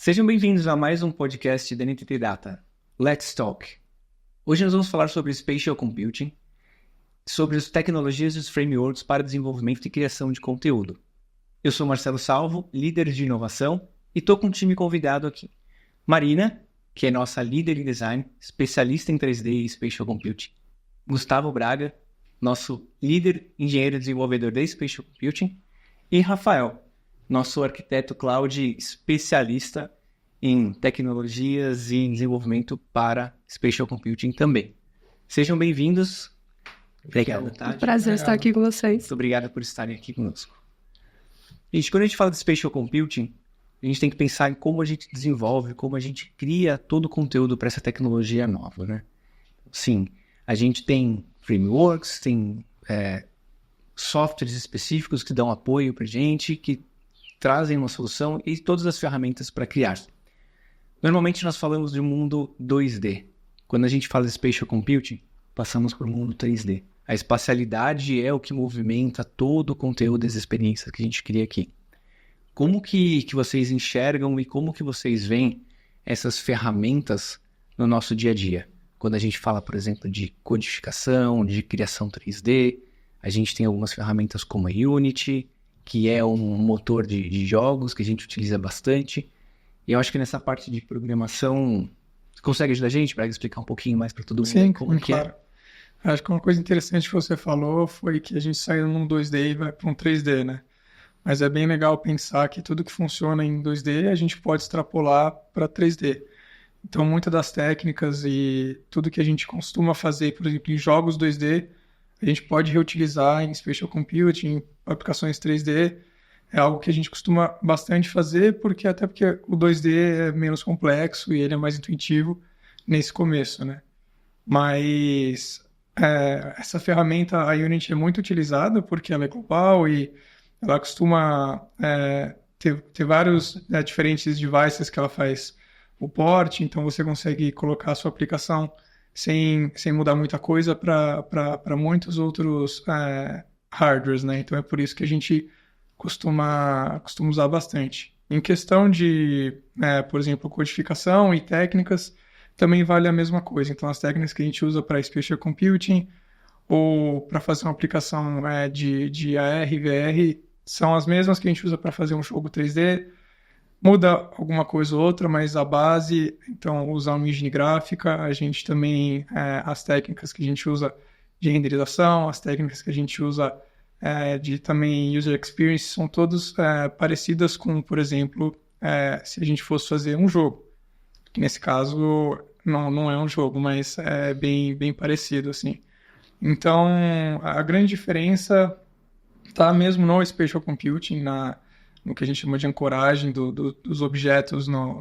Sejam bem-vindos a mais um podcast da NTT Data, Let's Talk. Hoje nós vamos falar sobre Spatial Computing, sobre as tecnologias e os frameworks para desenvolvimento e criação de conteúdo. Eu sou Marcelo Salvo, líder de inovação, e estou com um time convidado aqui. Marina, que é nossa líder em design, especialista em 3D e Spatial Computing. Gustavo Braga, nosso líder engenheiro desenvolvedor de Spatial Computing. E Rafael, nosso arquiteto cloud especialista em tecnologias e desenvolvimento para Spatial Computing também. Sejam bem-vindos. Obrigado, tá? Prazer estar aqui com vocês. Muito obrigado por estarem aqui conosco. Gente, quando a gente fala de Spatial Computing, a gente tem que pensar em como a gente desenvolve, como a gente cria todo o conteúdo para essa tecnologia nova, né? Sim, a gente tem frameworks, tem softwares específicos que dão apoio para a gente, que trazem uma solução e todas as ferramentas para criar. Normalmente nós falamos de um mundo 2D. Quando a gente fala de Spatial Computing, passamos para o mundo 3D. A espacialidade é o que movimenta todo o conteúdo das experiências que a gente cria aqui. Como que vocês enxergam e como que vocês veem essas ferramentas no nosso dia a dia? Quando a gente fala, por exemplo, de codificação, de criação 3D, a gente tem algumas ferramentas como a Unity, que é um motor de jogos que a gente utiliza bastante. E eu acho que nessa parte de programação, você consegue ajudar a gente para explicar um pouquinho mais para todo mundo? Sim, como que claro. Acho que uma coisa interessante que você falou foi que a gente saiu num 2D e vai para um 3D, né? Mas é bem legal pensar que tudo que funciona em 2D a gente pode extrapolar para 3D. Então, muitas das técnicas e tudo que a gente costuma fazer, por exemplo, em jogos 2D, a gente pode reutilizar em Spatial Computing, em aplicações 3D. É algo que a gente costuma bastante fazer, porque o 2D é menos complexo e ele é mais intuitivo nesse começo, né? Mas essa ferramenta, a Unity, é muito utilizada porque ela é global e ela costuma ter vários diferentes devices que ela faz o port, então você consegue colocar a sua aplicação sem mudar muita coisa para muitos outros hardwares, né? Então é por isso que a gente costuma usar bastante. Em questão de, por exemplo, codificação e técnicas, também vale a mesma coisa. Então as técnicas que a gente usa para Spatial Computing ou para fazer uma aplicação de AR, VR, são as mesmas que a gente usa para fazer um jogo 3D. Muda alguma coisa ou outra, mas a base, então, usar uma engine gráfica, a gente também, as técnicas que a gente usa de renderização, as técnicas que a gente usa de também user experience, são todas parecidas com, por exemplo, se a gente fosse fazer um jogo. Que nesse caso, não é um jogo, mas é bem parecido, assim. Então, a grande diferença está mesmo no Spatial Computing, no que a gente chama de ancoragem dos objetos no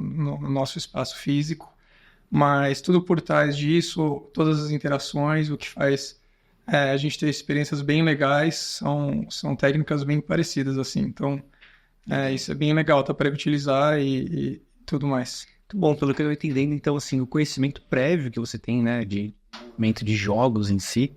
nosso espaço físico, mas tudo por trás disso, todas as interações, o que faz a gente ter experiências bem legais, são técnicas bem parecidas, assim. Então, isso é bem legal, tá para utilizar e tudo mais. Muito bom, pelo que eu estou entendendo, então, assim, o conhecimento prévio que você tem, né, de desenvolvimento de jogos em si,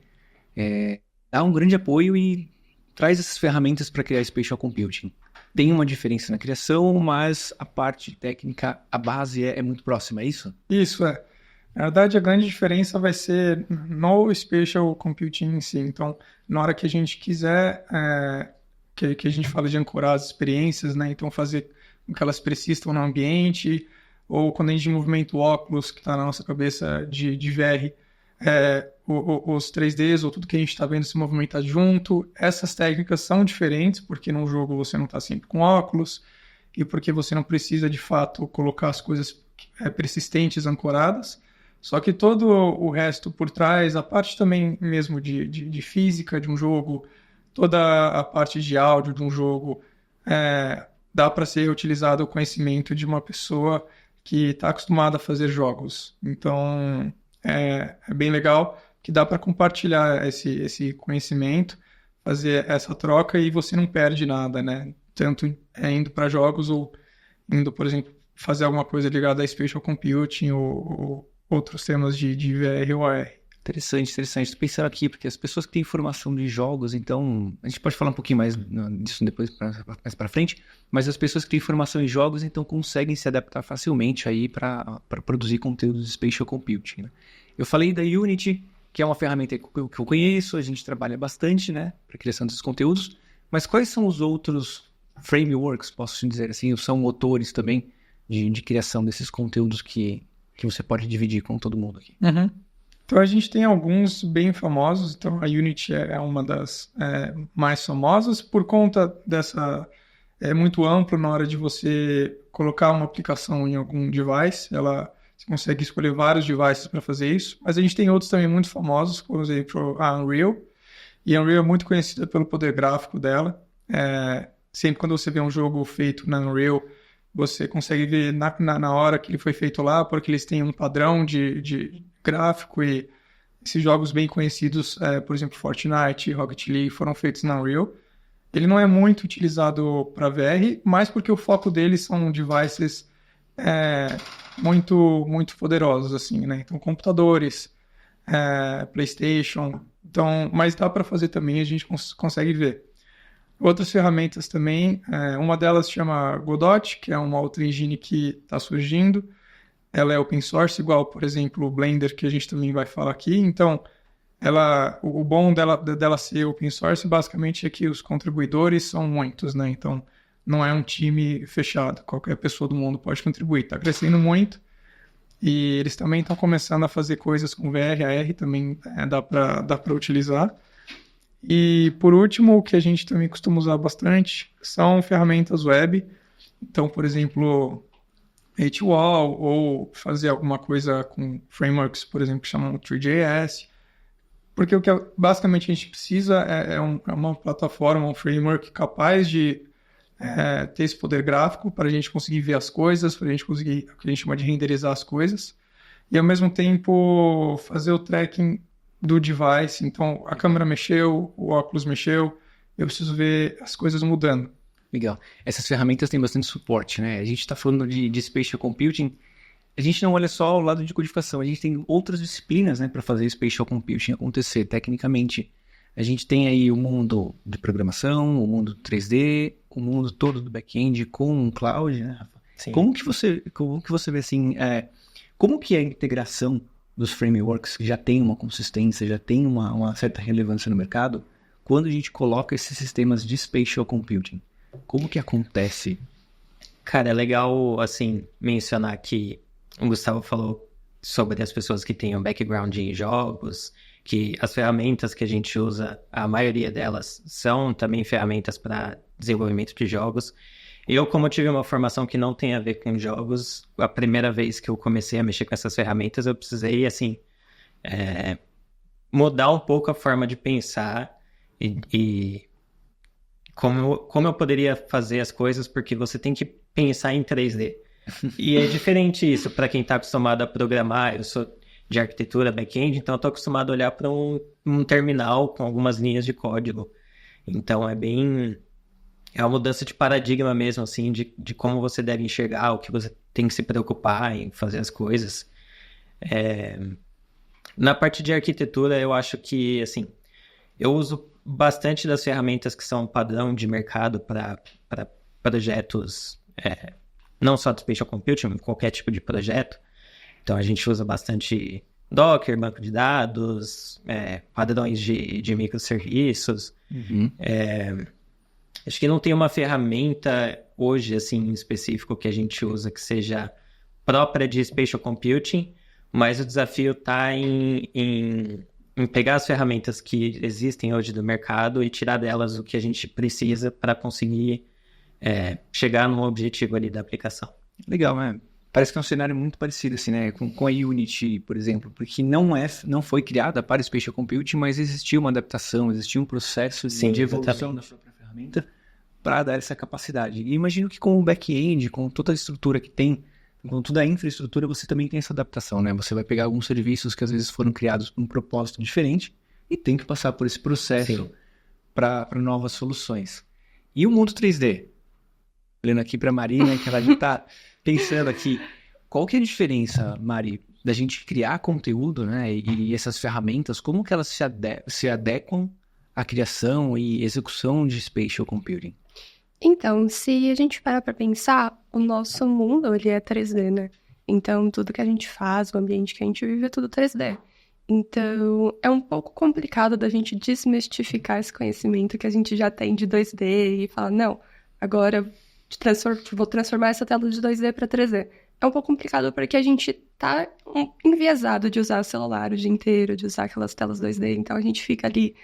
dá um grande apoio e traz essas ferramentas para criar Spatial Computing. Tem uma diferença na criação, mas a parte técnica, a base é muito próxima, é isso? Isso, Na verdade, a grande diferença vai ser no Spatial Computing em si. Então, na hora que a gente quiser, que a gente fala de ancorar as experiências, né? Então, fazer com que elas persistam no ambiente, ou quando a gente movimenta o óculos que está na nossa cabeça de VR, os 3Ds ou tudo que a gente está vendo se movimentar junto. Essas técnicas são diferentes, porque num jogo você não está sempre com óculos e porque você não precisa, de fato, colocar as coisas persistentes, ancoradas. Só que todo o resto por trás, a parte também mesmo de física de um jogo, toda a parte de áudio de um jogo, dá para ser utilizado o conhecimento de uma pessoa que está acostumada a fazer jogos. Então, é bem legal que dá para compartilhar esse conhecimento, fazer essa troca e você não perde nada, né? Tanto indo para jogos ou indo, por exemplo, fazer alguma coisa ligada a Spatial Computing ou outros temas de VR ou AR. Interessante, interessante. Estou pensando aqui, porque as pessoas que têm formação de jogos, então, a gente pode falar um pouquinho mais disso depois, mais para frente, mas as pessoas que têm formação em jogos, então, conseguem se adaptar facilmente aí para produzir conteúdo de Spatial Computing, né? Eu falei da Unity, que é uma ferramenta que eu conheço, a gente trabalha bastante, né, para criação desses conteúdos, mas quais são os outros frameworks, posso dizer assim, são motores também de criação desses conteúdos que você pode dividir com todo mundo aqui? Uhum. Então, a gente tem alguns bem famosos. Então, a Unity é uma das mais famosas por conta dessa... É muito amplo na hora de você colocar uma aplicação em algum device. Você consegue escolher vários devices para fazer isso. Mas a gente tem outros também muito famosos, por exemplo, a Unreal. E a Unreal é muito conhecida pelo poder gráfico dela. Sempre quando você vê um jogo feito na Unreal, você consegue ver na hora que ele foi feito lá, porque eles têm um padrão de gráfico, e esses jogos bem conhecidos, por exemplo, Fortnite, Rocket League, foram feitos na Unreal. Ele não é muito utilizado para VR, mas porque o foco deles são devices muito, muito poderosos, assim, né? Então, computadores, PlayStation, então, mas dá para fazer também, a gente consegue ver. Outras ferramentas também, uma delas chama Godot, que é uma outra engine que está surgindo. Ela é open source, igual, por exemplo, o Blender, que a gente também vai falar aqui. Então, o bom dela ser open source, basicamente, é que os contribuidores são muitos, né? Então, não é um time fechado. Qualquer pessoa do mundo pode contribuir. Está crescendo muito. E eles também estão começando a fazer coisas com VR, AR, também dá para utilizar. E, por último, o que a gente também costuma usar bastante são ferramentas web. Então, por exemplo, HWall, ou fazer alguma coisa com frameworks, por exemplo, que chamam 3JS. Porque o que basicamente a gente precisa é uma plataforma, um framework capaz de ter esse poder gráfico para a gente conseguir ver as coisas, para a gente conseguir o que a gente chama de renderizar as coisas. E, ao mesmo tempo, fazer o tracking do device. Então, a câmera mexeu, o óculos mexeu, eu preciso ver as coisas mudando. Legal. Essas ferramentas têm bastante suporte, né? A gente está falando de Spatial Computing, a gente não olha só o lado de codificação, a gente tem outras disciplinas, né, para fazer Spatial Computing acontecer tecnicamente. A gente tem aí o mundo de programação, o mundo 3D, o mundo todo do back-end com o cloud, né, Rafa? Sim. Como que você vê assim, como que é a integração dos frameworks que já tem uma consistência, já tem uma certa relevância no mercado, quando a gente coloca esses sistemas de Spatial Computing? Como que acontece? Cara, é legal, assim, mencionar que o Gustavo falou sobre as pessoas que têm um background em jogos, que as ferramentas que a gente usa, a maioria delas são também ferramentas para desenvolvimento de jogos. Eu, como tive uma formação que não tem a ver com jogos, a primeira vez que eu comecei a mexer com essas ferramentas, eu precisei, assim, mudar um pouco a forma de pensar e como eu poderia fazer as coisas, porque você tem que pensar em 3D. E é diferente isso para quem está acostumado a programar. Eu sou de arquitetura back-end, então eu estou acostumado a olhar para um terminal com algumas linhas de código. Então é uma mudança de paradigma mesmo, assim, de como você deve enxergar, o que você tem que se preocupar em fazer as coisas. Na parte de arquitetura, eu acho que, assim, eu uso bastante das ferramentas que são padrão de mercado para projetos, não só de Spatial Computing, mas qualquer tipo de projeto. Então, a gente usa bastante Docker, banco de dados, padrões de microserviços. Uhum. Acho que não tem uma ferramenta hoje, assim, em específico que a gente usa que seja própria de Spatial Computing, mas o desafio está em pegar as ferramentas que existem hoje do mercado e tirar delas o que a gente precisa para conseguir chegar no objetivo ali da aplicação. Legal, né? Parece que é um cenário muito parecido, assim, né? Com a Unity, por exemplo, porque não foi criada para Spatial Computing, mas existiu uma adaptação, existiu um processo de evolução da própria ferramenta para dar essa capacidade. E imagino que com o back-end, com toda a estrutura que tem, com toda a infraestrutura, você também tem essa adaptação, né? Você vai pegar alguns serviços que às vezes foram criados com um propósito diferente e tem que passar por esse processo para novas soluções. E o mundo 3D? Olhando aqui para a Mari, né, que ela já está pensando aqui, qual que é a diferença, Mari, da gente criar conteúdo, né? E essas ferramentas, como que elas se adequam à criação e execução de spatial computing? Então, se a gente parar para pensar, o nosso mundo, ele é 3D, né? Então, tudo que a gente faz, o ambiente que a gente vive é tudo 3D. Então, é um pouco complicado da gente desmistificar esse conhecimento que a gente já tem de 2D e falar, não, agora vou transformar essa tela de 2D para 3D. É um pouco complicado porque a gente tá enviesado de usar o celular o dia inteiro, de usar aquelas telas 2D, então a gente fica ali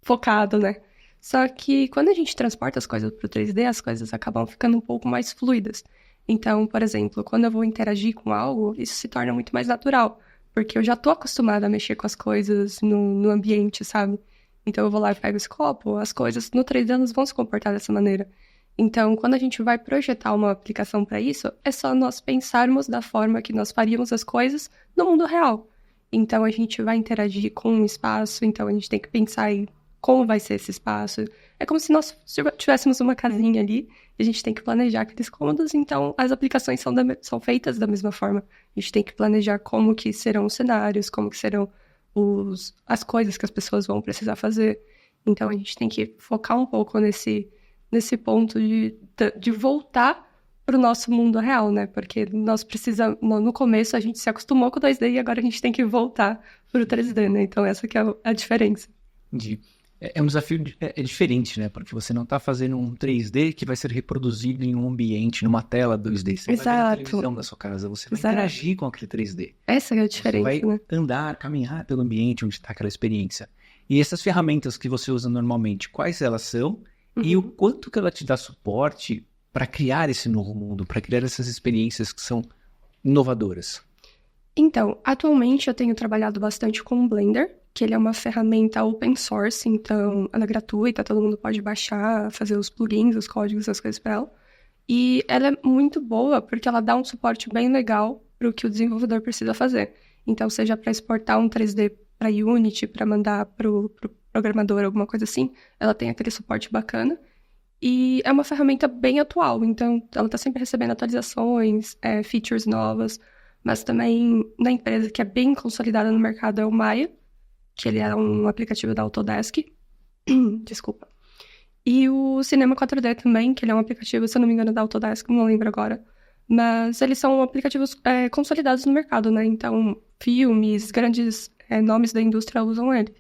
focado, né? Só que quando a gente transporta as coisas para o 3D, as coisas acabam ficando um pouco mais fluidas. Então, por exemplo, quando eu vou interagir com algo, isso se torna muito mais natural, porque eu já tô acostumada a mexer com as coisas no ambiente, sabe? Então eu vou lá e pego esse copo, as coisas no 3D elas vão se comportar dessa maneira. Então, quando a gente vai projetar uma aplicação para isso, é só nós pensarmos da forma que nós faríamos as coisas no mundo real. Então, a gente vai interagir com um espaço, então a gente tem que pensar em como vai ser esse espaço. É como se nós tivéssemos uma casinha ali e a gente tem que planejar aqueles cômodos, então as aplicações são feitas da mesma forma. A gente tem que planejar como que serão os cenários, como que serão as coisas que as pessoas vão precisar fazer. Então a gente tem que focar um pouco nesse ponto de voltar para o nosso mundo real, né? Porque nós precisamos, no começo a gente se acostumou com o 2D e agora a gente tem que voltar para o 3D, né? Então essa que é a diferença. Entendi. É um desafio diferente, né? Porque você não está fazendo um 3D que vai ser reproduzido em um ambiente, numa tela 2D. Você vai ver na televisão da sua casa, você vai interagir com aquele 3D. Essa é a diferença, você vai né? andar, caminhar pelo ambiente onde está aquela experiência. E essas ferramentas que você usa normalmente, quais elas são? E o quanto que ela te dá suporte para criar esse novo mundo, para criar essas experiências que são inovadoras? Então, atualmente eu tenho trabalhado bastante com o Blender, que ele é uma ferramenta open source, então ela é gratuita, todo mundo pode baixar, fazer os plugins, os códigos, as coisas para ela. E ela é muito boa porque ela dá um suporte bem legal para o que o desenvolvedor precisa fazer. Então, seja para exportar um 3D para Unity, para mandar para o programador, alguma coisa assim, ela tem aquele suporte bacana. E é uma ferramenta bem atual, então ela está sempre recebendo atualizações, features novas, mas também na empresa que é bem consolidada no mercado é o Maya, que ele é um aplicativo da Autodesk. Desculpa. E o Cinema 4D também, que ele é um aplicativo, se eu não me engano, da Autodesk, não lembro agora. Mas eles são aplicativos consolidados no mercado, né? Então, filmes, grandes nomes da indústria usam ele.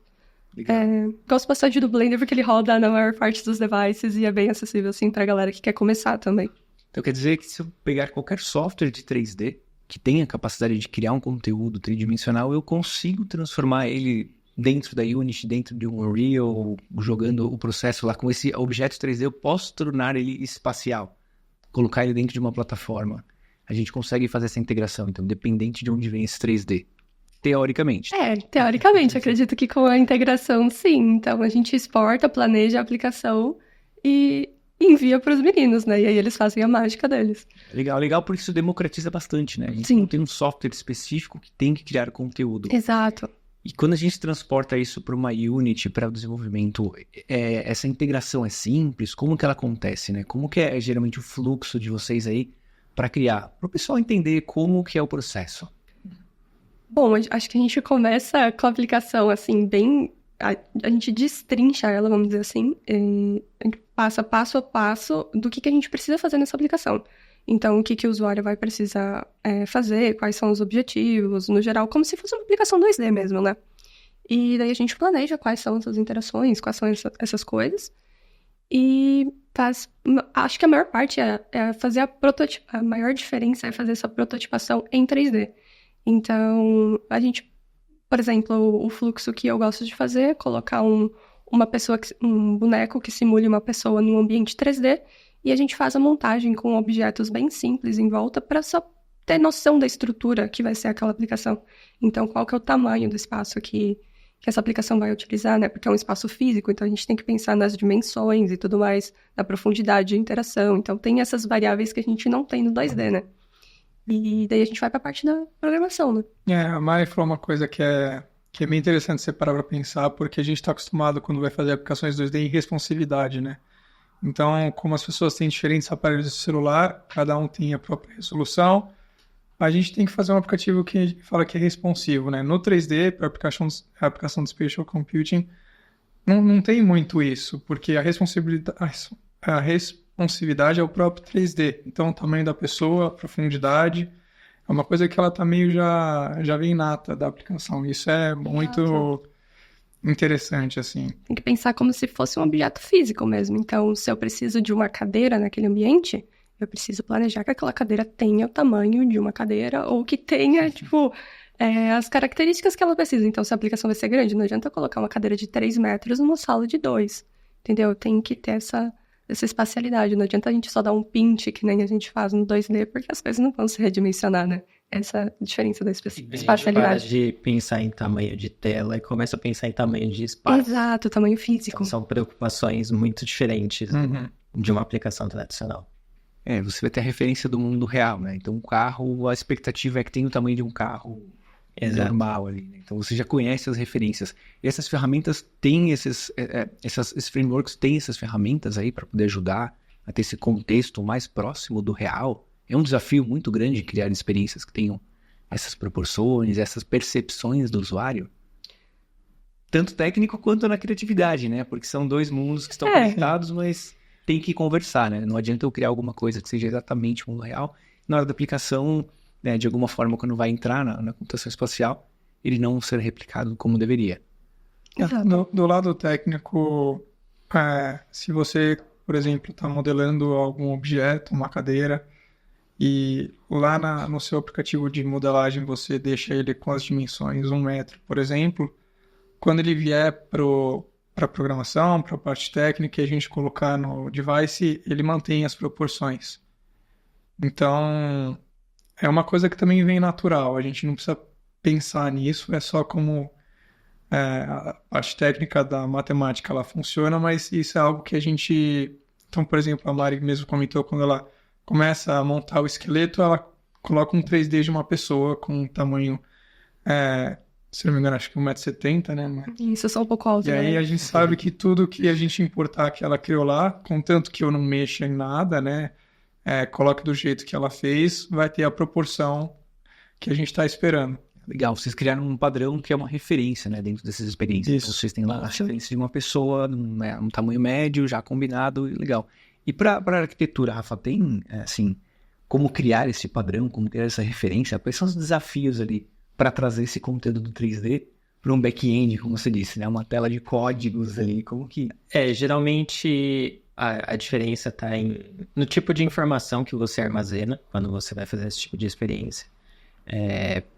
Gosto bastante do Blender porque ele roda na maior parte dos devices e é bem acessível, assim, pra galera que quer começar também. Então quer dizer que se eu pegar qualquer software de 3D que tenha a capacidade de criar um conteúdo tridimensional, eu consigo transformar ele dentro da Unity, dentro de um Unreal, jogando o processo lá com esse objeto 3D, eu posso tornar ele espacial, colocar ele dentro de uma plataforma. A gente consegue fazer essa integração, então, dependente de onde vem esse 3D. Teoricamente. Teoricamente, acredito que com a integração, sim. Então, a gente exporta, planeja a aplicação e envia para os meninos, né? E aí eles fazem a mágica deles. Legal, porque isso democratiza bastante, né? A gente não tem um software específico que tem que criar conteúdo. Exato. E quando a gente transporta isso para uma Unity, para o desenvolvimento, essa integração é simples? Como que ela acontece, né? Como que é geralmente o fluxo de vocês aí para criar? Para o pessoal entender como que é o processo. Bom, acho que a gente começa com a aplicação, assim, bem... A gente destrincha ela, vamos dizer assim, a gente passa passo a passo do que a gente precisa fazer nessa aplicação. Então, o que o usuário vai precisar fazer, quais são os objetivos, no geral, como se fosse uma aplicação 2D mesmo, né? E daí a gente planeja quais são essas interações, quais são essas coisas. E acho que a maior parte é fazer a maior diferença é fazer essa prototipação em 3D. Então, a gente, por exemplo, o fluxo que eu gosto de fazer é colocar um boneco que simule uma pessoa num ambiente 3D e a gente faz a montagem com objetos bem simples em volta para só ter noção da estrutura que vai ser aquela aplicação. Então, qual que é o tamanho do espaço que essa aplicação vai utilizar, né? Porque é um espaço físico, então a gente tem que pensar nas dimensões e tudo mais, na profundidade de interação. Então, tem essas variáveis que a gente não tem no 2D, né? E daí a gente vai para a parte da programação, né? A Mari falou uma coisa que é bem interessante você parar para pensar, porque a gente está acostumado, quando vai fazer aplicações 2D, em responsividade, né? Então, como as pessoas têm diferentes aparelhos de celular, cada um tem a própria resolução, A gente tem que fazer um aplicativo que fala que é responsivo, né? No 3D, para a aplicação de Spatial Computing, não tem muito isso, porque a responsividade é o próprio 3D. Então, o tamanho da pessoa, a profundidade, é uma coisa que ela tá meio já vem nata da aplicação. Isso é muito interessante, assim. Tem que pensar como se fosse um objeto físico mesmo. Então, se eu preciso de uma cadeira naquele ambiente, eu preciso planejar que aquela cadeira tenha o tamanho de uma cadeira ou que tenha, tipo, as características que ela precisa. Então, se a aplicação vai ser grande, não adianta eu colocar uma cadeira de 3 metros numa sala de 2, entendeu? Tem que ter essa espacialidade. Não adianta a gente só dar um pint, que nem a gente faz no 2D, porque as coisas não vão se redimensionar, né? Essa é a diferença da espacialidade. Para de pensar em tamanho de tela e começa a pensar em tamanho de espaço. Exato, tamanho físico. Então, são preocupações muito diferentes de uma aplicação tradicional. Você vai ter a referência do mundo real, né? Então, um carro, a expectativa é que tenha o tamanho de um carro normal ali, né? Então, você já conhece as referências. E essas ferramentas têm esses frameworks têm essas ferramentas aí para poder ajudar a ter esse contexto mais próximo do real. É um desafio muito grande criar experiências que tenham essas proporções, essas percepções do usuário. Tanto técnico quanto na criatividade, né? Porque são dois mundos que estão conectados, mas tem que conversar, né? Não adianta eu criar alguma coisa que seja exatamente o mundo real. Na hora da aplicação, né, de alguma forma, quando vai entrar na computação espacial, ele não ser replicado como deveria. Do lado técnico, se você, por exemplo, está modelando algum objeto, uma cadeira, e lá no seu aplicativo de modelagem você deixa ele com as dimensões 1 metro, por exemplo, quando ele vier para a programação, para a parte técnica, e a gente colocar no device, ele mantém as proporções. Então, é uma coisa que também vem natural, a gente não precisa pensar nisso, é só como a parte técnica da matemática ela funciona, mas isso é algo que a gente... Então, por exemplo, a Mari mesmo comentou, quando ela começa a montar o esqueleto, ela coloca um 3D de uma pessoa com um tamanho... se não me engano, acho que 1,70 m, né? Isso, só um pouco alto, E aí a gente sabe que tudo que a gente importar que ela criou lá, contanto que eu não mexa em nada, né? Coloque do jeito que ela fez, vai ter a proporção que a gente está esperando. Legal, vocês criaram um padrão que é uma referência, né, dentro dessas experiências. Isso. Então, vocês têm lá a referência de uma pessoa, um tamanho médio, já combinado, legal. E para a arquitetura, Rafa, tem, assim, como criar esse padrão, como criar essa referência? Quais são os desafios ali para trazer esse conteúdo do 3D para um back-end, como você disse, né? Uma tela de códigos ali, como que... Geralmente a diferença está no tipo de informação que você armazena quando você vai fazer esse tipo de experiência.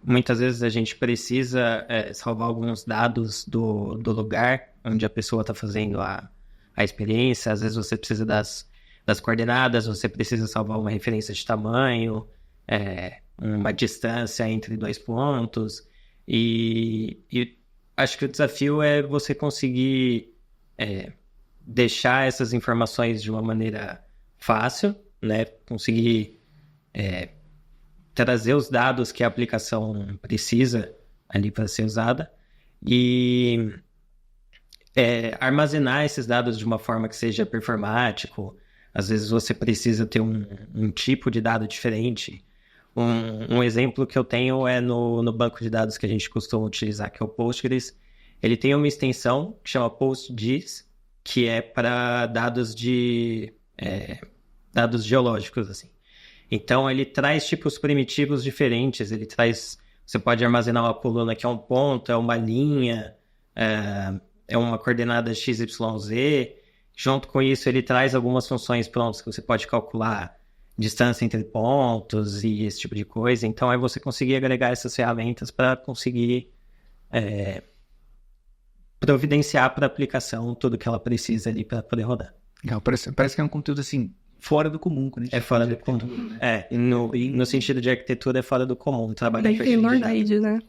Muitas vezes a gente precisa salvar alguns dados do lugar onde a pessoa está fazendo a experiência. Às vezes você precisa das coordenadas, você precisa salvar uma referência de tamanho, uma distância entre 2 pontos, e acho que o desafio é você conseguir deixar essas informações de uma maneira fácil, né? Conseguir trazer os dados que a aplicação precisa ali para ser usada e armazenar esses dados de uma forma que seja performático. Às vezes você precisa ter um tipo de dado diferente. Um exemplo que eu tenho é no banco de dados que a gente costuma utilizar, que é o Postgres. Ele tem uma extensão que chama PostGIS, que é para dados geológicos, assim. Então, ele traz tipos primitivos diferentes. Você pode armazenar uma coluna que é um ponto, é uma linha, é uma coordenada XYZ. Junto com isso, ele traz algumas funções prontas que você pode calcular distância entre pontos e esse tipo de coisa. Então, é você conseguir agregar essas ferramentas para conseguir providenciar para a aplicação tudo que ela precisa ali para poder rodar. Legal, parece que é um conteúdo assim, fora do comum. Quando a gente fora do comum. Né? No sentido de arquitetura, é fora do comum. Trabalhar bem tailor-made, né?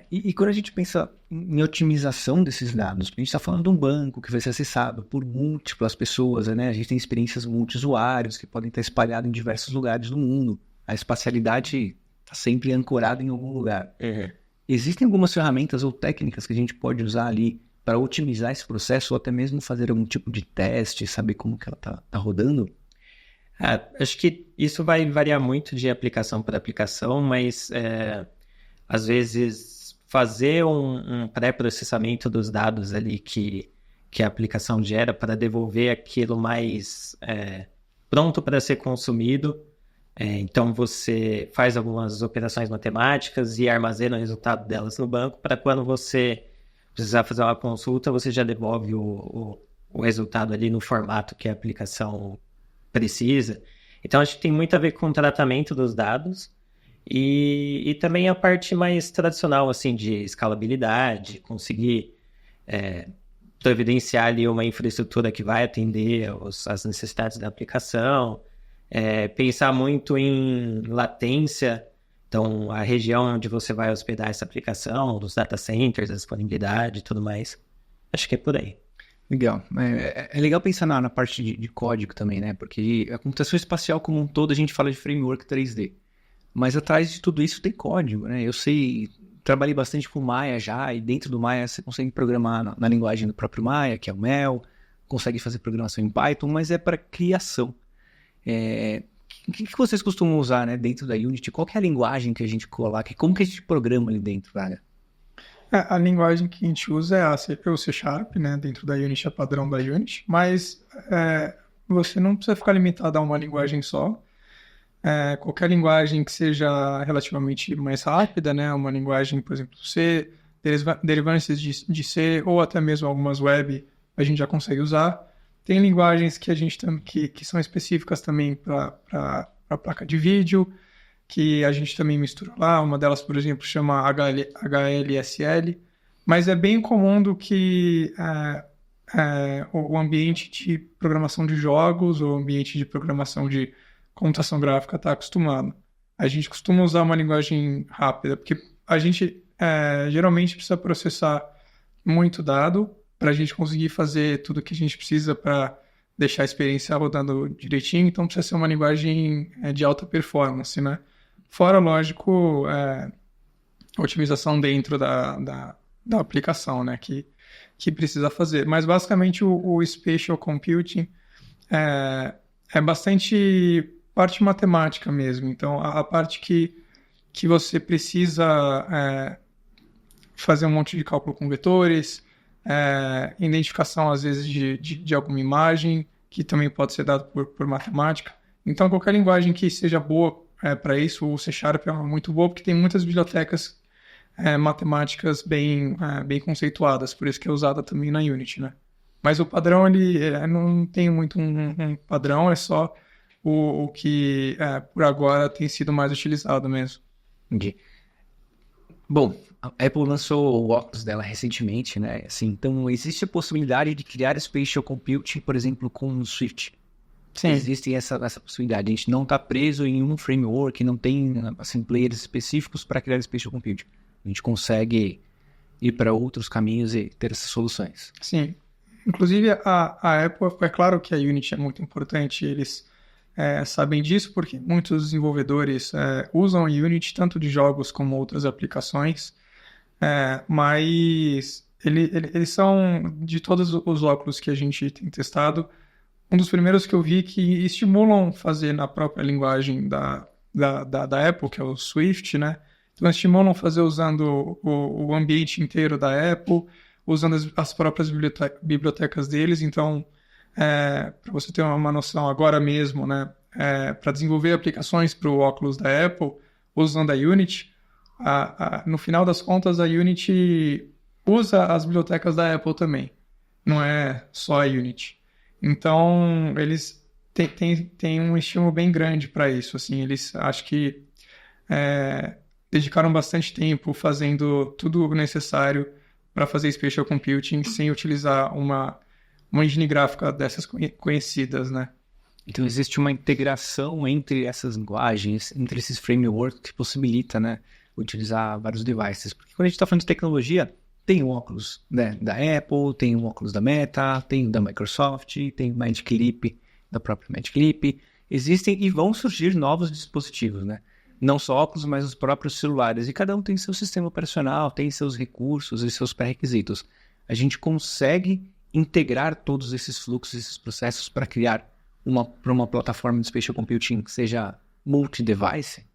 E quando a gente pensa em otimização desses dados, a gente está falando de um banco que vai ser acessado por múltiplas pessoas, né? A gente tem experiências multi-usuários que podem estar espalhados em diversos lugares do mundo. A espacialidade está sempre ancorada em algum lugar. Uhum. Existem algumas ferramentas ou técnicas que a gente pode usar ali para otimizar esse processo ou até mesmo fazer algum tipo de teste, saber como que ela está rodando? Acho que isso vai variar muito de aplicação para aplicação, mas às vezes fazer um pré-processamento dos dados ali que a aplicação gera para devolver aquilo mais pronto para ser consumido. Então você faz algumas operações matemáticas e armazena o resultado delas no banco para quando você precisar fazer uma consulta, você já devolve o resultado ali no formato que a aplicação precisa. Então, acho que tem muito a ver com o tratamento dos dados e também a parte mais tradicional, assim, de escalabilidade, conseguir providenciar ali uma infraestrutura que vai atender as necessidades da aplicação, pensar muito em latência, então, a região onde você vai hospedar essa aplicação, dos data centers, a disponibilidade e tudo mais. Acho que é por aí. Legal. É legal pensar na parte de código também, né? Porque a computação espacial como um todo, a gente fala de framework 3D. Mas atrás de tudo isso tem código, né? Eu trabalhei bastante com Maya já, e dentro do Maya você consegue programar na linguagem do próprio Maya, que é o Mel, consegue fazer programação em Python, mas é para criação. O que vocês costumam usar, né, dentro da Unity? Qual que é a linguagem que a gente coloca? Como que a gente programa ali dentro, cara? A linguagem que a gente usa é o C#, né? Dentro da Unity é padrão da Unity, mas você não precisa ficar limitado a uma linguagem só. Qualquer linguagem que seja relativamente mais rápida, né? Uma linguagem, por exemplo, C, derivantes de C, ou até mesmo algumas web, a gente já consegue usar. Tem linguagens que a gente que são específicas também para placa de vídeo, que a gente também mistura lá. Uma delas, por exemplo, chama HLSL, mas é bem comum do que o ambiente de programação de jogos ou ambiente de programação de computação gráfica está acostumado. A gente costuma usar uma linguagem rápida, porque a gente geralmente precisa processar muito dado para a gente conseguir fazer tudo o que a gente precisa para deixar a experiência rodando direitinho, então precisa ser uma linguagem de alta performance, né? Fora, lógico, a otimização dentro da aplicação, né? Que precisa fazer. Mas, basicamente, o Spatial Computing é bastante parte matemática mesmo. Então, a parte que você precisa fazer um monte de cálculo com vetores, identificação, às vezes, de alguma imagem, que também pode ser dado por matemática. Então, qualquer linguagem que seja boa para isso, o C# é muito boa, porque tem muitas bibliotecas matemáticas bem conceituadas, por isso que é usada também na Unity, né? Mas o padrão, ele não tem muito um padrão, é só o que, por agora, tem sido mais utilizado mesmo. Entendi. Bom, a Apple lançou o óculos dela recentemente, né? Assim, então, existe a possibilidade de criar Spatial Computing, por exemplo, com o Swift. Sim. Existe essa possibilidade. A gente não está preso em um framework, não tem assim, players específicos para criar Spatial Computing. A gente consegue ir para outros caminhos e ter essas soluções. Sim. Inclusive, a Apple, é claro que a Unity é muito importante, eles sabem disso, porque muitos desenvolvedores usam a Unity, tanto de jogos como outras aplicações, mas eles são, de todos os óculos que a gente tem testado, um dos primeiros que eu vi que estimulam fazer na própria linguagem da Apple, que é o Swift, né? Então, estimulam fazer usando o ambiente inteiro da Apple, usando as próprias bibliotecas deles. Então, para você ter uma noção agora mesmo, né? Para desenvolver aplicações para o óculos da Apple, usando a Unity, no final das contas, a Unity usa as bibliotecas da Apple também. Não é só a Unity. Então, eles têm um estímulo bem grande para isso. Assim, eles acho que dedicaram bastante tempo fazendo tudo o necessário para fazer Spatial Computing sem utilizar uma engine gráfica dessas conhecidas, né? Então, existe uma integração entre essas linguagens, entre esses frameworks que possibilita, né, utilizar vários devices. Porque quando a gente está falando de tecnologia, tem o óculos, né, da Apple, tem o óculos da Meta, tem o da Microsoft, tem o Magic Leap, da própria Magic Leap. Existem e vão surgir novos dispositivos, né? Não só óculos, mas os próprios celulares. E cada um tem seu sistema operacional, tem seus recursos e seus pré-requisitos. A gente consegue integrar todos esses fluxos, esses processos para criar para uma plataforma de Spatial Computing que seja multi-device?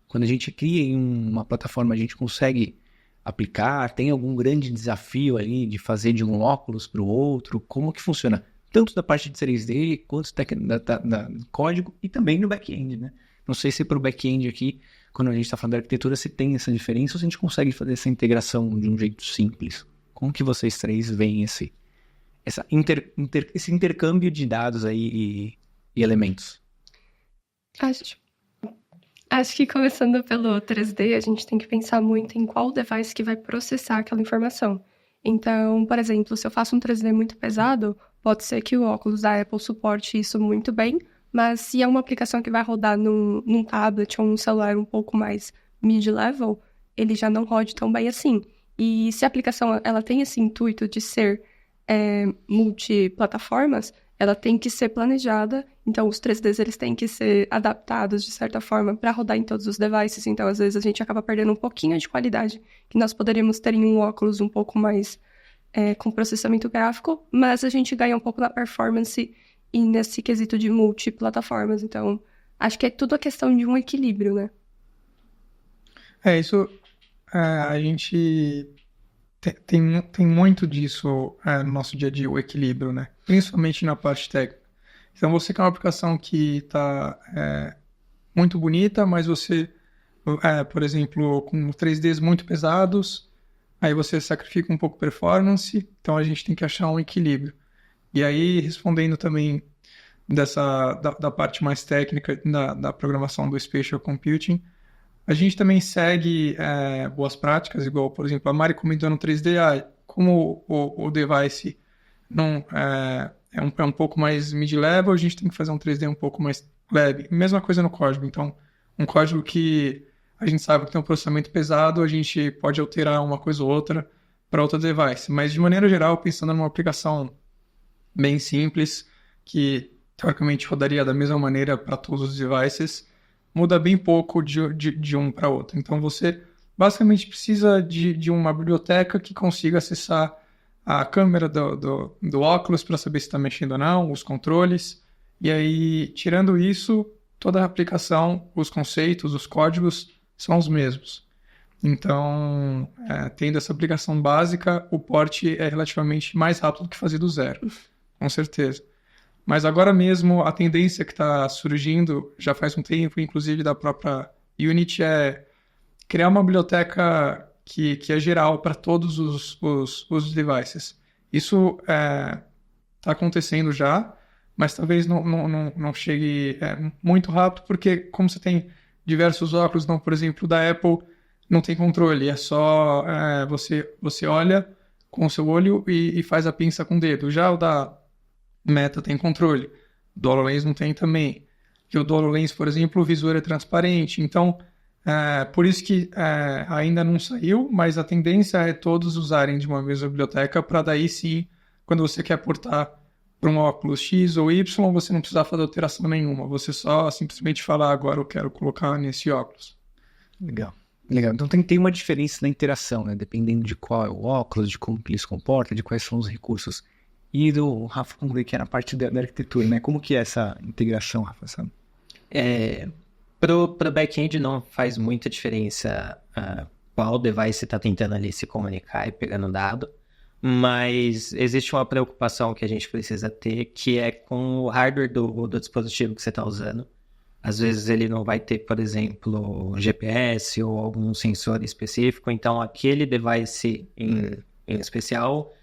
Quando a gente cria em uma plataforma, a gente consegue aplicar? Tem algum grande desafio ali de fazer de um óculos para o outro? Como que funciona? Tanto da parte de 3D, quanto da código e também no back-end, né? Não sei se para o back-end aqui, quando a gente está falando da arquitetura, se tem essa diferença ou se a gente consegue fazer essa integração de um jeito simples. Como que vocês três veem esse intercâmbio de dados aí e elementos? Acho que começando pelo 3D, a gente tem que pensar muito em qual device que vai processar aquela informação. Então, por exemplo, se eu faço um 3D muito pesado, pode ser que o óculos da Apple suporte isso muito bem, mas se é uma aplicação que vai rodar num tablet ou num celular um pouco mais mid-level, ele já não rode tão bem assim. E se a aplicação ela tem esse intuito de ser multiplataformas, ela tem que ser planejada, então os 3Ds eles têm que ser adaptados de certa forma para rodar em todos os devices, então às vezes a gente acaba perdendo um pouquinho de qualidade que nós poderíamos ter em um óculos um pouco mais com processamento gráfico, mas a gente ganha um pouco na performance e nesse quesito de multiplataformas, então acho que é tudo a questão de um equilíbrio, né? Isso a gente tem muito disso no nosso dia a dia, o equilíbrio, né? Principalmente na parte técnica. Então, você quer uma aplicação que está muito bonita, mas você, por exemplo, com 3Ds muito pesados, aí você sacrifica um pouco performance, então a gente tem que achar um equilíbrio. E aí, respondendo também da parte mais técnica da programação do Spatial Computing, a gente também segue boas práticas, igual, por exemplo, a Mari comentou no 3D, como o device não é um pouco mais mid-level, a gente tem que fazer um 3D um pouco mais leve. Mesma coisa no código. Então, um código que a gente sabe que tem um processamento pesado, a gente pode alterar uma coisa ou outra para outro device. Mas, de maneira geral, pensando numa aplicação bem simples, que teoricamente rodaria da mesma maneira para todos os devices, muda bem pouco de um para outro. Então, você basicamente precisa de uma biblioteca que consiga acessar a câmera do óculos para saber se está mexendo ou não, os controles. E aí, tirando isso, toda a aplicação, os conceitos, os códigos são os mesmos. Então, tendo essa aplicação básica, o port é relativamente mais rápido do que fazer do zero, com certeza. Mas agora mesmo, a tendência que está surgindo, já faz um tempo, inclusive da própria Unity, é criar uma biblioteca que é geral para todos os devices. Isso está acontecendo já, mas talvez não chegue muito rápido, porque como você tem diversos óculos, não, por exemplo, da Apple, não tem controle, é só você olha com o seu olho e faz a pinça com o dedo. Já o da Meta tem controle, o HoloLens não tem também. Que o HoloLens, por exemplo, o visor é transparente, então por isso que ainda não saiu, mas a tendência é todos usarem de uma mesma biblioteca para daí sim, quando você quer portar para um óculos X ou Y, você não precisar fazer alteração nenhuma, você só simplesmente falar agora eu quero colocar nesse óculos. Legal. Então tem uma diferença na interação, né? Dependendo de qual é o óculos, de como ele se comporta, de quais são os recursos. E do Rafa, vamos ver que é na parte da arquitetura, né? Como que é essa integração, Rafa, sabe? Pro back-end não faz muita diferença qual device está tentando ali se comunicar e pegando dado, mas existe uma preocupação que a gente precisa ter, que é com o hardware do dispositivo que você está usando. Às vezes ele não vai ter, por exemplo, GPS ou algum sensor específico, então aquele device em especial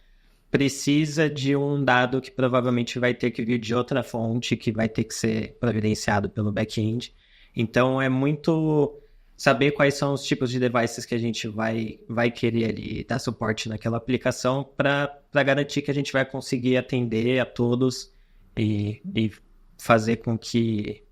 precisa de um dado que provavelmente vai ter que vir de outra fonte, que vai ter que ser providenciado pelo back-end. Então, é muito saber quais são os tipos de devices que a gente vai querer ali dar suporte naquela aplicação para garantir que a gente vai conseguir atender a todos e fazer com que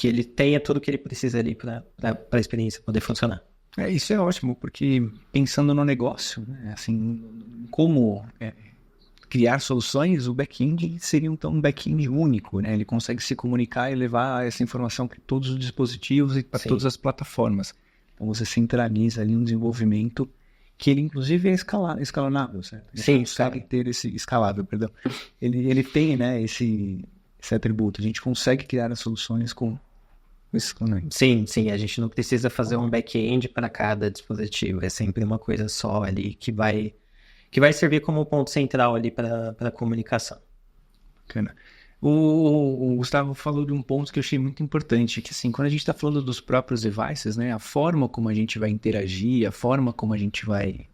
ele tenha tudo que ele precisa ali para a experiência poder funcionar. Isso é ótimo, porque pensando no negócio, né, assim, como criar soluções, o back-end seria então um back-end único, né? Ele consegue se comunicar e levar essa informação para todos os dispositivos e para todas as plataformas. Então você centraliza ali um desenvolvimento que ele inclusive é escalonável, certo? Sim, consegue ter esse escalável, perdão. Ele tem, né, esse atributo. A gente consegue criar as soluções com esse escalonamento. Sim, a gente não precisa fazer um back-end para cada dispositivo, é sempre uma coisa só ali que vai servir como ponto central ali para a comunicação. Bacana. O Gustavo falou de um ponto que eu achei muito importante, que assim, quando a gente está falando dos próprios devices, né, a forma como a gente vai interagir, a forma como a gente vai,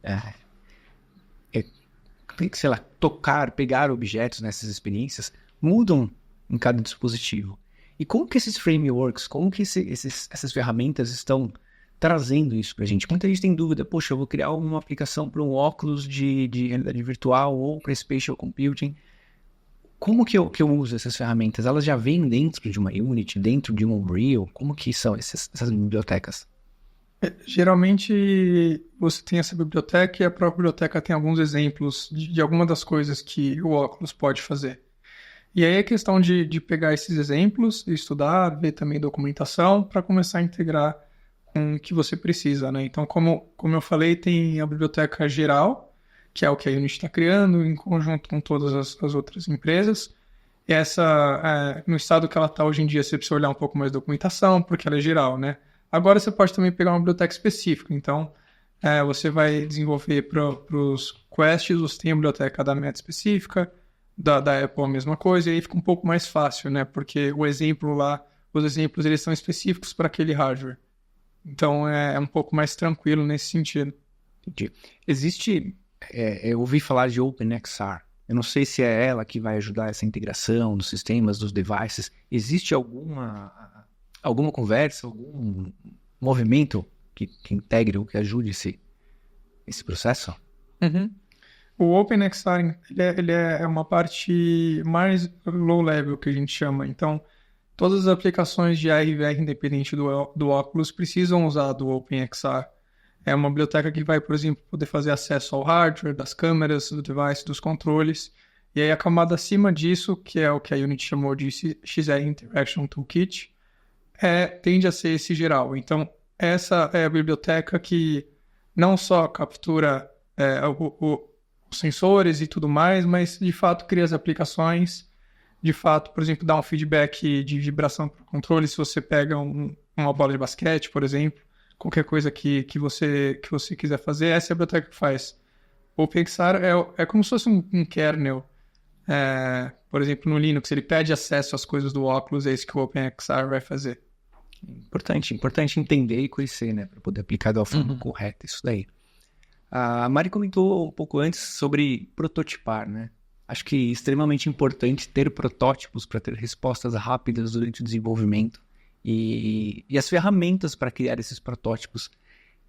sei lá, tocar, pegar objetos nessas experiências, mudam em cada dispositivo. E como que esses frameworks, como que essas ferramentas estão trazendo isso para a gente? Muita gente tem dúvida, poxa, eu vou criar uma aplicação para um óculos de realidade virtual ou para spatial computing. Como que eu uso essas ferramentas? Elas já vêm dentro de uma Unity, dentro de um Unreal? Como que são essas bibliotecas? Geralmente você tem essa biblioteca e a própria biblioteca tem alguns exemplos de alguma das coisas que o óculos pode fazer. E aí é questão de pegar esses exemplos, estudar, ver também documentação para começar a integrar com o que você precisa, né? Então, como eu falei, tem a biblioteca geral, que é o que a Unity está criando, em conjunto com todas as outras empresas. E essa, no estado que ela está hoje em dia, você precisa olhar um pouco mais de documentação, porque ela é geral, né? Agora você pode também pegar uma biblioteca específica. Então, você vai desenvolver para os quests, você tem a biblioteca da Meta específica, da Apple a mesma coisa, e aí fica um pouco mais fácil, né? Porque os exemplos eles são específicos para aquele hardware. Então, é um pouco mais tranquilo nesse sentido. Entendi. Existe... eu ouvi falar de OpenXR. Eu não sei se é ela que vai ajudar essa integração dos sistemas, dos devices. Existe alguma conversa, algum movimento que integre ou que ajude esse processo? Uhum. O OpenXR ele é uma parte mais low level que a gente chama. Então, todas as aplicações de AR e VR independente do óculos precisam usar do OpenXR. É uma biblioteca que vai, por exemplo, poder fazer acesso ao hardware, das câmeras, do device, dos controles. E aí a camada acima disso, que é o que a Unity chamou de XR Interaction Toolkit, tende a ser esse geral. Então, essa é a biblioteca que não só captura os sensores e tudo mais, mas de fato cria as aplicações, de fato, por exemplo, dá um feedback de vibração para o controle se você pega uma bola de basquete, por exemplo. Qualquer coisa que você quiser fazer, essa é a biblioteca que faz. O OpenXR é como se fosse um kernel. Por exemplo, no Linux, ele pede acesso às coisas do óculos, é isso que o OpenXR vai fazer. Importante entender e conhecer, né? Para poder aplicar da forma correta isso daí. A Mari comentou um pouco antes sobre prototipar, né? Acho que é extremamente importante ter protótipos para ter respostas rápidas durante o desenvolvimento. E as ferramentas para criar esses protótipos.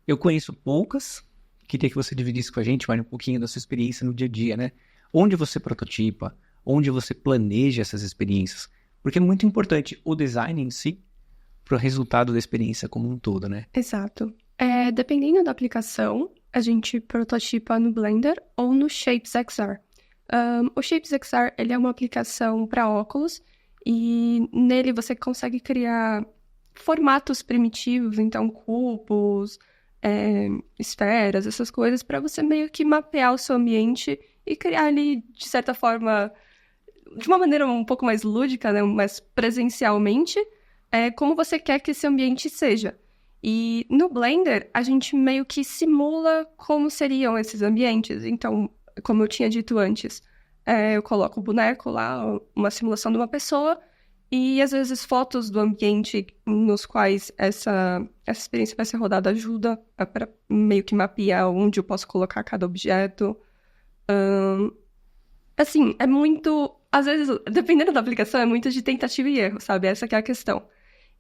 Eu conheço poucas, queria que você dividisse com a gente mais um pouquinho da sua experiência no dia a dia, né? Onde você prototipa, onde você planeja essas experiências. Porque é muito importante o design em si para o resultado da experiência como um todo, né? Exato. Dependendo da aplicação, a gente prototipa no Blender ou no ShapesXR. O ShapesXR ele é uma aplicação para óculos, e nele você consegue criar formatos primitivos, então cubos, esferas, essas coisas, para você meio que mapear o seu ambiente e criar ali, de certa forma, de uma maneira um pouco mais lúdica, né, mais presencialmente, como você quer que esse ambiente seja. E no Blender, a gente meio que simula como seriam esses ambientes. Então, como eu tinha dito antes, eu coloco o boneco lá, uma simulação de uma pessoa, e às vezes fotos do ambiente nos quais essa experiência vai ser rodada ajuda para meio que mapear onde eu posso colocar cada objeto. Assim, é muito... Às vezes, dependendo da aplicação, é muito de tentativa e erro, sabe? Essa que é a questão.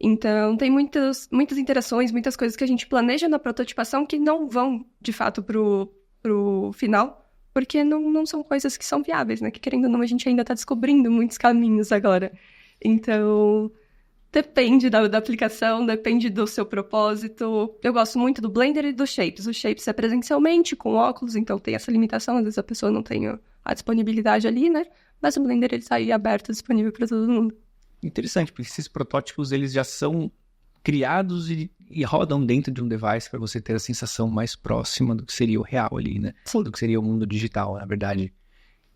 Então, tem muitas interações, muitas coisas que a gente planeja na prototipação que não vão, de fato, pro final, porque não são coisas que são viáveis, né? Que, querendo ou não, a gente ainda está descobrindo muitos caminhos agora. Então, depende da aplicação, depende do seu propósito. Eu gosto muito do Blender e do Shapes. O Shapes é presencialmente, com óculos, então tem essa limitação. Às vezes a pessoa não tem a disponibilidade ali, né? Mas o Blender, ele está aí aberto, disponível para todo mundo. Interessante, porque esses protótipos, eles já são criados e e rodam dentro de um device para você ter a sensação mais próxima do que seria o real ali, né? Sim. Do que seria o mundo digital, na verdade.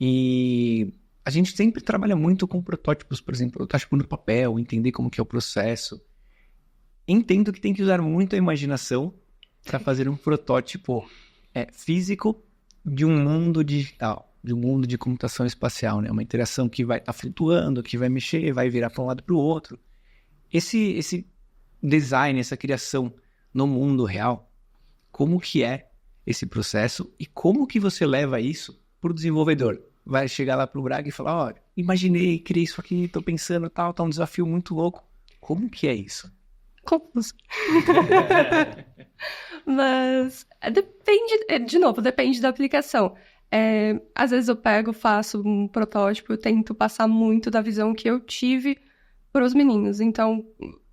E a gente sempre trabalha muito com protótipos, por exemplo, protótipo no papel, entender como que é o processo. Entendo que tem que usar muito a imaginação para fazer um protótipo físico de um mundo digital, de um mundo de computação espacial, né? Uma interação que vai estar flutuando, que vai mexer, vai virar para um lado para o outro. Esse design, essa criação no mundo real, como que é esse processo e como que você leva isso para o desenvolvedor? Vai chegar lá para o Braga e falar, ó, imaginei, criei isso aqui, tô pensando tal, tá um desafio muito louco. Como que é isso? Confuso. Mas depende, de novo, depende da aplicação. Às vezes eu pego, faço um protótipo, eu tento passar muito da visão que eu tive para os meninos. Então,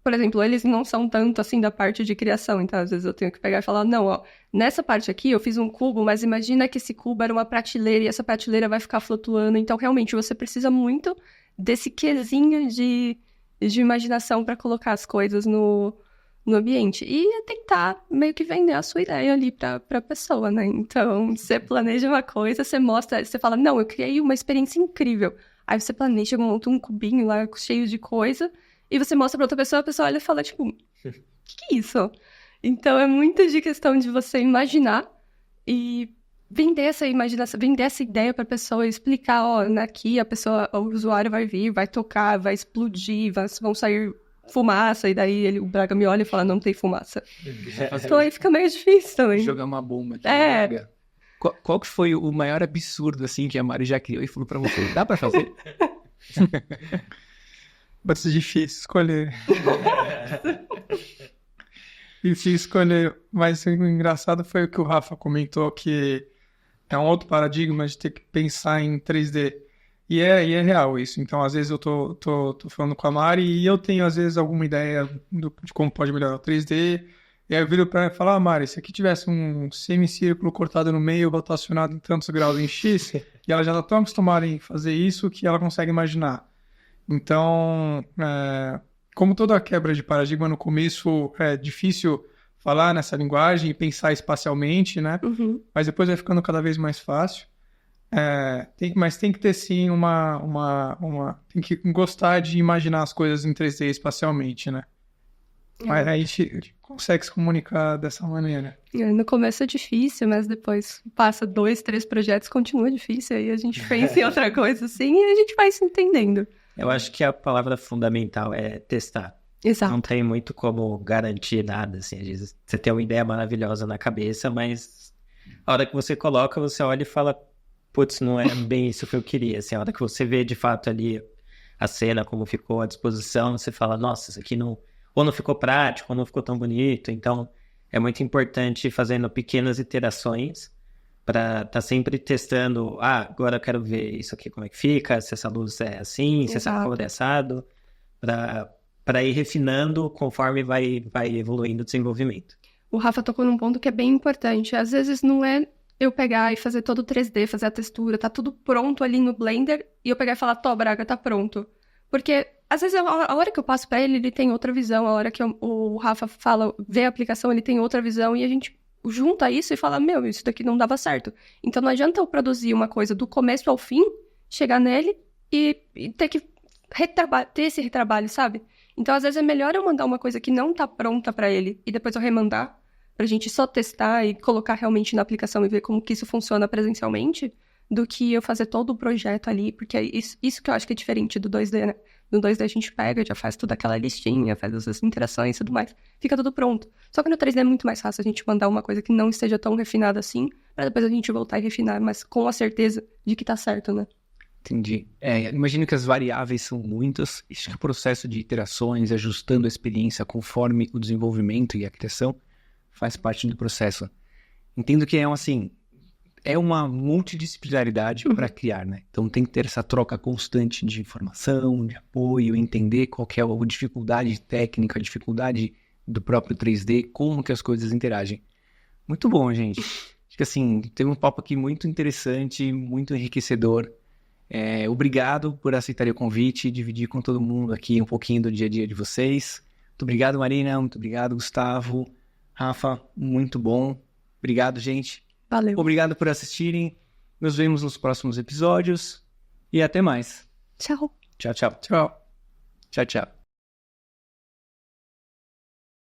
por exemplo, eles não são tanto assim da parte de criação, então às vezes eu tenho que pegar e falar, não, ó, nessa parte aqui eu fiz um cubo, mas imagina que esse cubo era uma prateleira e essa prateleira vai ficar flutuando. Então, realmente, você precisa muito desse quezinho de imaginação para colocar as coisas no ambiente. E é tentar meio que vender a sua ideia ali pra pessoa, né? Então, você planeja uma coisa, você mostra, você fala, não, eu criei uma experiência incrível. Aí você planeja, monta um cubinho lá cheio de coisa, e você mostra pra outra pessoa, a pessoa olha e fala, tipo, que é isso? Então, é muito de questão de você imaginar e vender essa imaginação, vender essa ideia pra pessoa, explicar, ó, aqui o usuário vai vir, vai tocar, vai explodir, vão sair fumaça, e daí o Braga me olha e fala, não tem fumaça. Então aí fica meio difícil também. Jogar uma bomba aqui no Braga. Qual que foi o maior absurdo, assim, que a Mari já criou e falou pra você? Dá pra fazer? Vai ser difícil escolher. Difícil escolher. Mas o engraçado foi o que o Rafa comentou, que é um outro paradigma de ter que pensar em 3D. E é real isso. Então, às vezes eu tô falando com a Mari e eu tenho, às vezes, alguma ideia de como pode melhorar o 3D. E aí eu viro pra ela e falo, Mari, se aqui tivesse um semicírculo cortado no meio, rotacionado em tantos graus em X, e ela já tá tão acostumada em fazer isso que ela consegue imaginar. Então, como toda quebra de paradigma no começo é difícil falar nessa linguagem e pensar espacialmente, né? Uhum. Mas depois vai ficando cada vez mais fácil. Mas tem que ter sim tem que gostar de imaginar as coisas em 3D espacialmente, né? Mas aí a gente consegue se comunicar dessa maneira. No começo é difícil, mas depois passa 2, 3 projetos, continua difícil, aí a gente pensa em outra coisa assim e a gente vai se entendendo. Eu acho que a palavra fundamental é testar. Exato. Não tem muito como garantir nada, assim. Às vezes você tem uma ideia maravilhosa na cabeça, mas a hora que você coloca, você olha e fala, putz, não é bem isso que eu queria. Assim, a hora que você vê de fato ali a cena, como ficou à disposição, você fala, nossa, isso aqui ou não ficou prático, ou não ficou tão bonito. Então, é muito importante ir fazendo pequenas iterações para estar sempre testando, agora eu quero ver isso aqui como é que fica, se essa luz é assim, se essa cor é assado, para ir refinando conforme vai evoluindo o desenvolvimento. O Rafa tocou num ponto que é bem importante. Às vezes não é eu pegar e fazer todo o 3D, fazer a textura, tá tudo pronto ali no Blender, e eu pegar e falar, Braga, tá pronto. Porque, às vezes, a hora que eu passo pra ele tem outra visão, a hora que o Rafa vê a aplicação, ele tem outra visão, e a gente junta isso e fala, isso daqui não dava certo. Então, não adianta eu produzir uma coisa do começo ao fim, chegar nele e ter que ter esse retrabalho, sabe? Então, às vezes, é melhor eu mandar uma coisa que não tá pronta pra ele, e depois eu remandar, pra gente só testar e colocar realmente na aplicação e ver como que isso funciona presencialmente, do que eu fazer todo o projeto ali, porque é isso que eu acho que é diferente do 2D, né? No 2D a gente pega, já faz toda aquela listinha, faz essas interações e tudo mais, fica tudo pronto. Só que no 3D é muito mais fácil a gente mandar uma coisa que não esteja tão refinada assim, pra depois a gente voltar e refinar, mas com a certeza de que tá certo, né? Entendi. Imagino que as variáveis são muitas, acho que o processo de iterações, ajustando a experiência conforme o desenvolvimento e a criação, faz parte do processo. Entendo que é uma multidisciplinaridade para criar, né? Então tem que ter essa troca constante de informação, de apoio, entender qual que é a dificuldade técnica, a dificuldade do próprio 3D, como que as coisas interagem. Muito bom, gente. Acho que teve um papo aqui muito interessante, muito enriquecedor. Obrigado por aceitarem o convite e dividir com todo mundo aqui um pouquinho do dia a dia de vocês. Muito obrigado, Marina. Muito obrigado, Gustavo. Rafa, muito bom. Obrigado, gente. Valeu. Obrigado por assistirem. Nos vemos nos próximos episódios. E até mais. Tchau. Tchau, tchau. Tchau. Tchau, tchau.